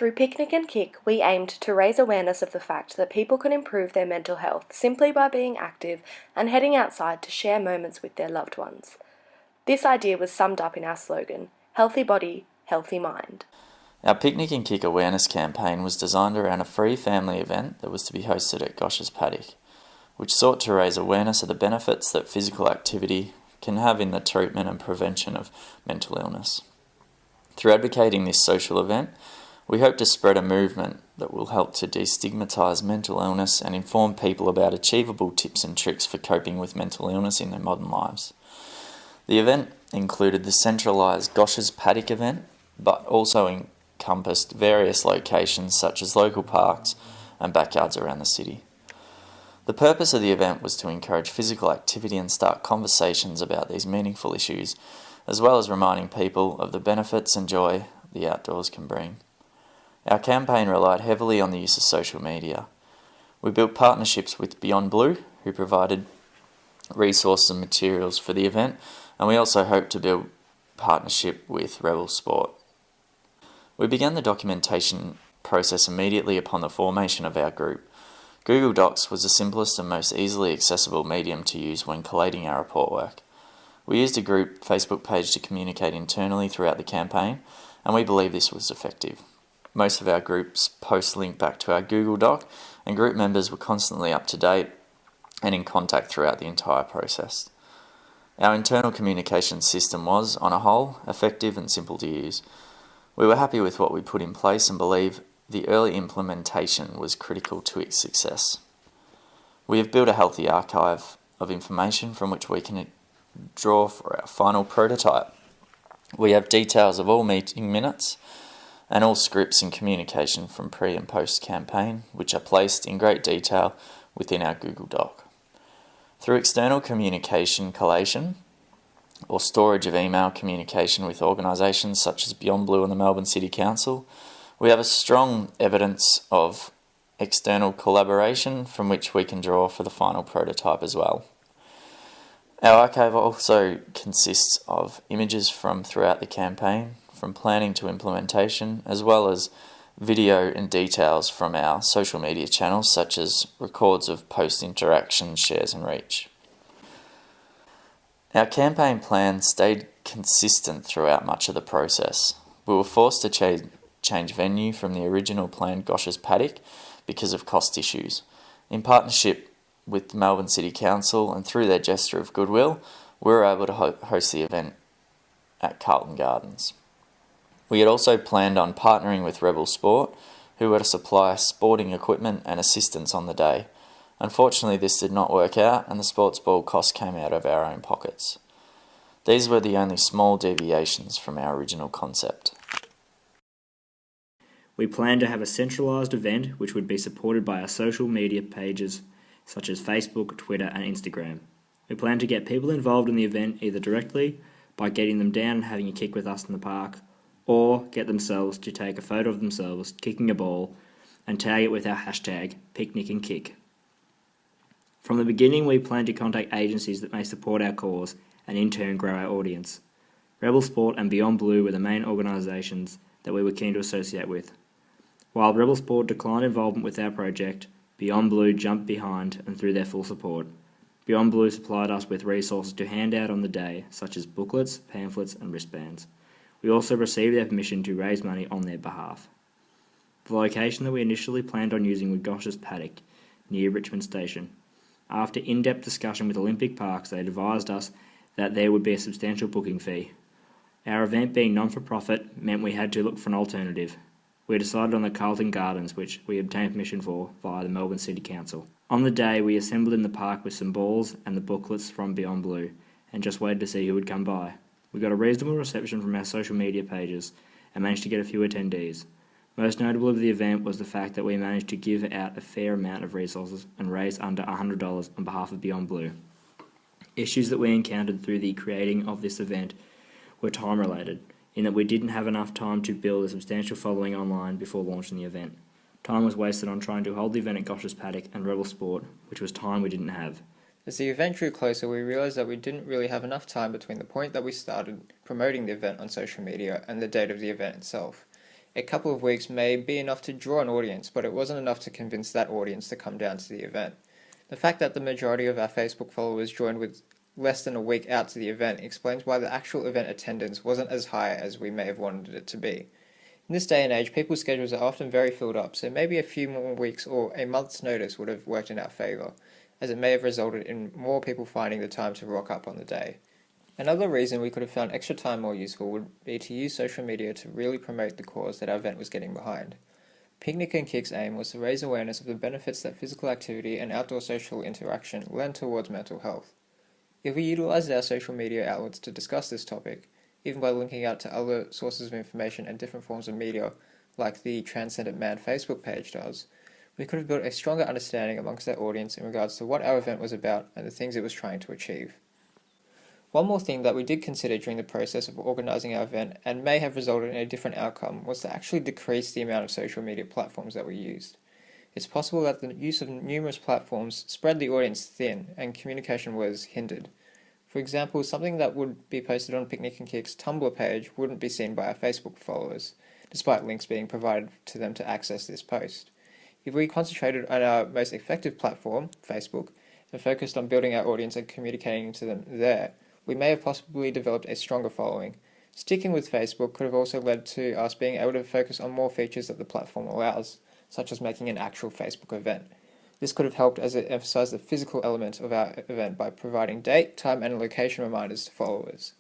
Through Picnic and Kick, we aimed to raise awareness of the fact that people can improve their mental health simply by being active and heading outside to share moments with their loved ones. This idea was summed up in our slogan, Healthy Body, Healthy Mind. Our Picnic and Kick awareness campaign was designed around a free family event that was to be hosted at Gosh's Paddock, which sought to raise awareness of the benefits that physical activity can have in the treatment and prevention of mental illness. Through advocating this social event, we hope to spread a movement that will help to destigmatise mental illness and inform people about achievable tips and tricks for coping with mental illness in their modern lives. The event included the centralised Gosh's Paddock event, but also encompassed various locations such as local parks and backyards around the city. The purpose of the event was to encourage physical activity and start conversations about these meaningful issues, as well as reminding people of the benefits and joy the outdoors can bring. Our campaign relied heavily on the use of social media. We built partnerships with Beyond Blue, who provided resources and materials for the event, and we also hoped to build partnership with Rebel Sport. We began the documentation process immediately upon the formation of our group. Google Docs was the simplest and most easily accessible medium to use when collating our report work. We used a group Facebook page to communicate internally throughout the campaign, and we believe this was effective. Most of our groups posts linked back to our Google Doc, and group members were constantly up to date and in contact throughout the entire process. Our internal communication system was, on a whole, effective and simple to use. We were happy with what we put in place and believe the early implementation was critical to its success. We have built a healthy archive of information from which we can draw for our final prototype. We have details of all meeting minutes and all scripts and communication from pre and post campaign, which are placed in great detail within our Google Doc. Through external communication collation or storage of email communication with organisations such as Beyond Blue and the Melbourne City Council, we have a strong evidence of external collaboration from which we can draw for the final prototype as well. Our archive also consists of images from throughout the campaign, from planning to implementation, as well as video and details from our social media channels, such as records of post interactions, shares and reach. Our campaign plan stayed consistent throughout much of the process. We were forced to change venue from the original planned Gosh's Paddock because of cost issues. In partnership with the Melbourne City Council and through their gesture of goodwill, we were able to host the event at Carlton Gardens. We had also planned on partnering with Rebel Sport, who were to supply sporting equipment and assistance on the day. Unfortunately, this did not work out and the sports ball costs came out of our own pockets. These were the only small deviations from our original concept. We planned to have a centralised event which would be supported by our social media pages such as Facebook, Twitter and Instagram. We planned to get people involved in the event either directly by getting them down and having a kick with us in the park, or get themselves to take a photo of themselves kicking a ball and tag it with our hashtag PicnicNKick. From the beginning, we planned to contact agencies that may support our cause and in turn grow our audience. Rebel Sport and Beyond Blue were the main organisations that we were keen to associate with. While Rebel Sport declined involvement with our project, Beyond Blue jumped behind and threw their full support. Beyond Blue supplied us with resources to hand out on the day, such as booklets, pamphlets and wristbands. We also received their permission to raise money on their behalf. The location that we initially planned on using was Gosh's Paddock, near Richmond Station. After in-depth discussion with Olympic Parks, they advised us that there would be a substantial booking fee. Our event being non-for-profit meant we had to look for an alternative. We decided on the Carlton Gardens, which we obtained permission for via the Melbourne City Council. On the day, we assembled in the park with some balls and the booklets from Beyond Blue, and just waited to see who would come by. We got a reasonable reception from our social media pages and managed to get a few attendees. Most notable of the event was the fact that we managed to give out a fair amount of resources and raise under $100 on behalf of Beyond Blue. Issues that we encountered through the creating of this event were time related, in that we didn't have enough time to build a substantial following online before launching the event. Time was wasted on trying to hold the event at Gosh's Paddock and Rebel Sport, which was time we didn't have. As the event drew closer, we realised that we didn't really have enough time between the point that we started promoting the event on social media and the date of the event itself. A couple of weeks may be enough to draw an audience, but it wasn't enough to convince that audience to come down to the event. The fact that the majority of our Facebook followers joined with less than a week out to the event explains why the actual event attendance wasn't as high as we may have wanted it to be. In this day and age, people's schedules are often very filled up, so maybe a few more weeks or a month's notice would have worked in our favour, as it may have resulted in more people finding the time to rock up on the day. Another reason we could have found extra time more useful would be to use social media to really promote the cause that our event was getting behind. PicnicNKick's aim was to raise awareness of the benefits that physical activity and outdoor social interaction lend towards mental health. If we utilised our social media outlets to discuss this topic, even by linking out to other sources of information and different forms of media, like the Transcendent Man Facebook page does, we could have built a stronger understanding amongst our audience in regards to what our event was about and the things it was trying to achieve. One more thing that we did consider during the process of organising our event and may have resulted in a different outcome was to actually decrease the amount of social media platforms that we used. It's possible that the use of numerous platforms spread the audience thin and communication was hindered. For example, something that would be posted on PicnicNKick's Tumblr page wouldn't be seen by our Facebook followers, despite links being provided to them to access this post. If we concentrated on our most effective platform, Facebook, and focused on building our audience and communicating to them there, we may have possibly developed a stronger following. Sticking with Facebook could have also led to us being able to focus on more features that the platform allows, such as making an actual Facebook event. This could have helped as it emphasised the physical element of our event by providing date, time and location reminders to followers.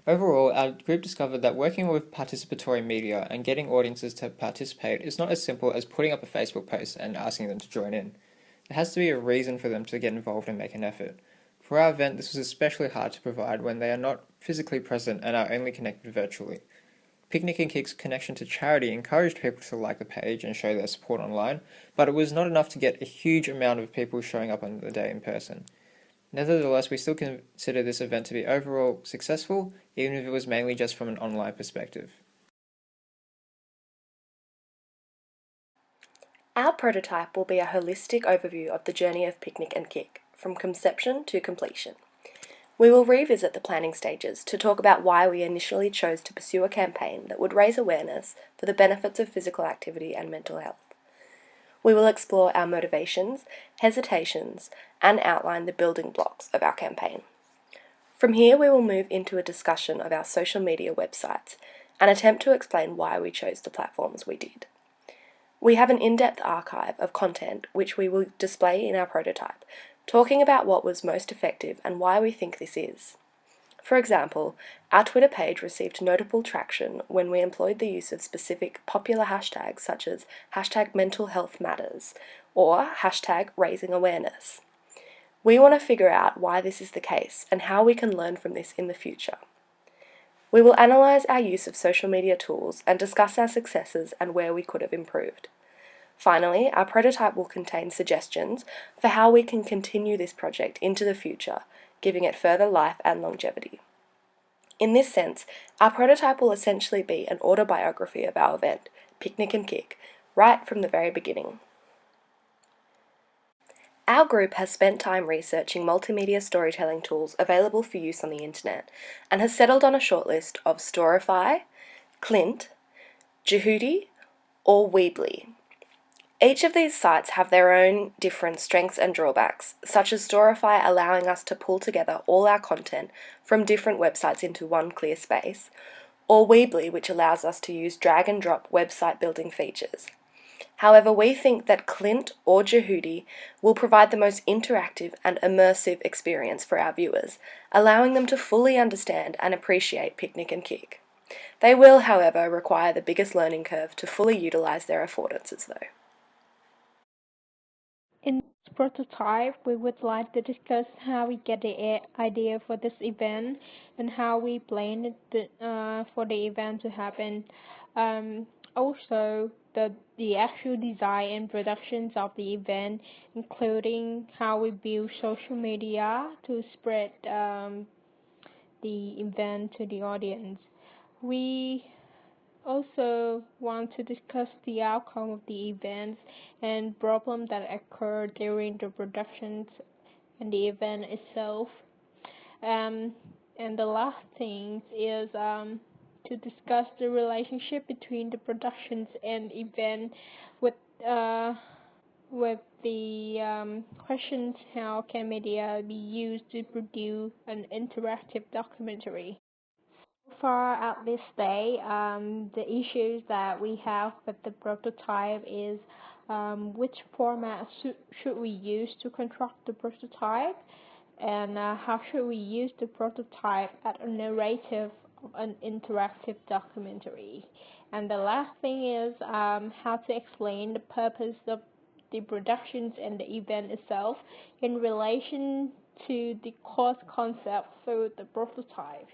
Overall, our group discovered that working with participatory media and getting audiences to participate is not as simple as putting up a Facebook post and asking them to join in. There has to be a reason for them to get involved and make an effort. For our event, this was especially hard to provide when they are not physically present and are only connected virtually. PicnicNKick's connection to charity encouraged people to like the page and show their support online, but it was not enough to get a huge amount of people showing up on the day in person. Nevertheless, we still consider this event to be overall successful, even if it was mainly just from an online perspective. Our prototype will be a holistic overview of the journey of PicnicNKick, from conception to completion. We will revisit the planning stages to talk about why we initially chose to pursue a campaign that would raise awareness for the benefits of physical activity and mental health. We will explore our motivations, hesitations, and outline the building blocks of our campaign. From here, we will move into a discussion of our social media websites and attempt to explain why we chose the platforms we did. We have an in-depth archive of content which we will display in our prototype, talking about what was most effective and why we think this is. For example, our Twitter page received notable traction when we employed the use of specific popular hashtags such as #MentalHealthMatters or #RaisingAwareness. We want to figure out why this is the case and how we can learn from this in the future. We will analyse our use of social media tools and discuss our successes and where we could have improved. Finally, our prototype will contain suggestions for how we can continue this project into the future, giving it further life and longevity. In this sense, our prototype will essentially be an autobiography of our event, PicnicNKick, right from the very beginning. Our group has spent time researching multimedia storytelling tools available for use on the internet and has settled on a shortlist of Storify, Clint, Jehudi, or Weebly. Each of these sites have their own different strengths and drawbacks, such as Storify allowing us to pull together all our content from different websites into one clear space, or Weebly, which allows us to use drag and drop website building features. However, we think that Clint or Jehudi will provide the most interactive and immersive experience for our viewers, allowing them to fully understand and appreciate PicnicNKick. They will, however, require the biggest learning curve to fully utilise their affordances though. In this prototype, we would like to discuss how we get the idea for this event and how we planned it for the event to happen. Also, the actual design and productions of the event, including how we build social media to spread the event to the audience. We also want to discuss the outcome of the events and problems that occur during the productions and the event itself. And the last thing is to discuss the relationship between the productions and event with the questions: how can media be used to produce an interactive documentary? So far at this day, the issues that we have with the prototype is which format should we use to construct the prototype, and how should we use the prototype as a narrative of an interactive documentary. And the last thing is how to explain the purpose of the productions and the event itself in relation to the course concept through the prototype.